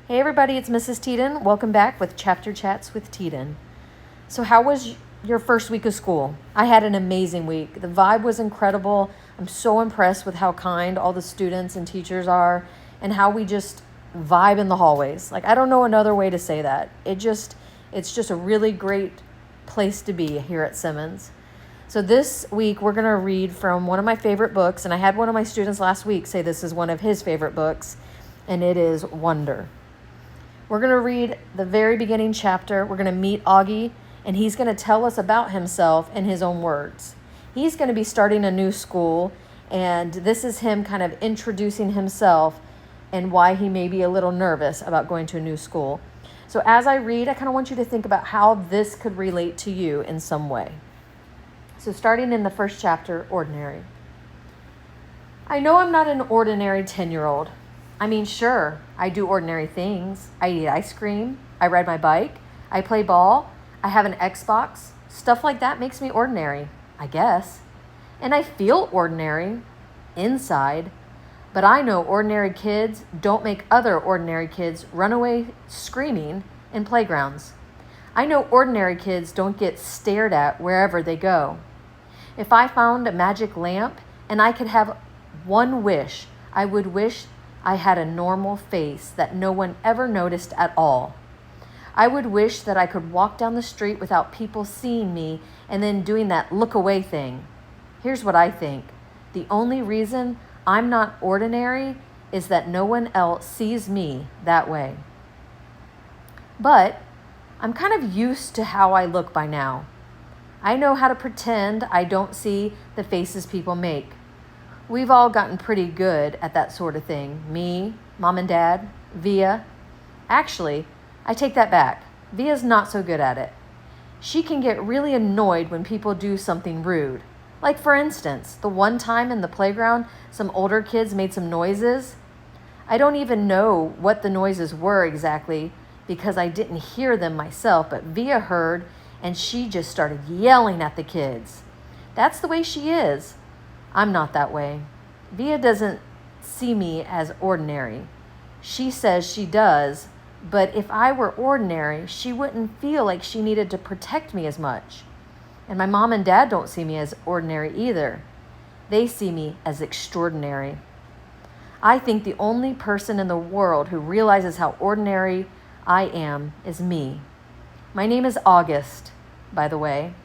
Hey everybody, it's Mrs. Teeden. Welcome back with Chapter Chats with Teeden. So how was your first week of school? I had an amazing week. The vibe was incredible. I'm so impressed with how kind all the students and teachers are and how we just vibe in the hallways. Like, I don't know another way to say that. It's just a really great place to be here at Simmons. So this week we're going to read from one of my favorite books, and I had one of my students last week say this is one of his favorite books, and it is Wonder. We're going to read the very beginning chapter. We're going to meet Augie, and he's going to tell us about himself in his own words. He's going to be starting a new school, and this is him kind of introducing himself and why he may be a little nervous about going to a new school. So as I read, I kind of want you to think about how this could relate to you in some way. So starting in the first chapter, Ordinary. I know I'm not an ordinary 10-year-old. I mean, sure, I do ordinary things. I eat ice cream. I ride my bike. I play ball. I have an Xbox. Stuff like that makes me ordinary, I guess. And I feel ordinary inside. But I know ordinary kids don't make other ordinary kids run away screaming in playgrounds. I know ordinary kids don't get stared at wherever they go. If I found a magic lamp and I could have one wish, I would wish I had a normal face that no one ever noticed at all. I would wish that I could walk down the street without people seeing me and then doing that look away thing. Here's what I think. The only reason I'm not ordinary is that no one else sees me that way. But I'm kind of used to how I look by now. I know how to pretend I don't see the faces people make. We've all gotten pretty good at that sort of thing. Me, Mom and Dad, Via. Actually, I take that back. Via's not so good at it. She can get really annoyed when people do something rude. Like, for instance, the one time in the playground, some older kids made some noises. I don't even know what the noises were exactly because I didn't hear them myself, but Via heard and she just started yelling at the kids. That's the way she is. I'm not that way. Via doesn't see me as ordinary. She says she does, but if I were ordinary, she wouldn't feel like she needed to protect me as much. And my mom and dad don't see me as ordinary either. They see me as extraordinary. I think the only person in the world who realizes how ordinary I am is me. My name is August, by the way.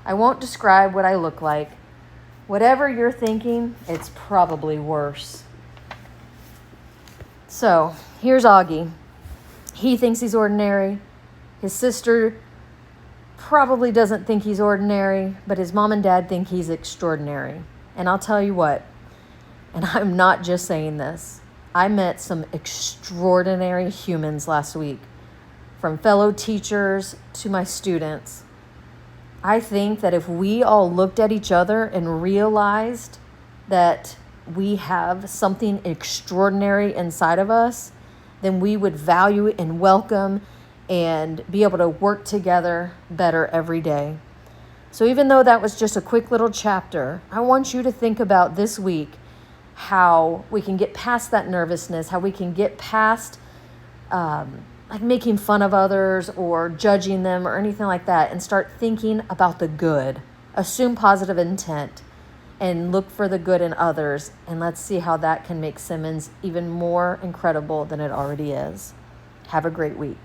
I won't describe what I look like. Whatever you're thinking, it's probably worse. So, here's Augie. He thinks he's ordinary. His sister probably doesn't think he's ordinary, but his mom and dad think he's extraordinary. And I'll tell you what, and I'm not just saying this, I met some extraordinary humans last week, from fellow teachers to my students. I think that if we all looked at each other and realized that we have something extraordinary inside of us, then we would value it and welcome and be able to work together better every day. So even though that was just a quick little chapter, I want you to think about this week how we can get past that nervousness, how we can get past like making fun of others or judging them or anything like that, and start thinking about the good. Assume positive intent and look for the good in others, and let's see how that can make Simmons even more incredible than it already is. Have a great week.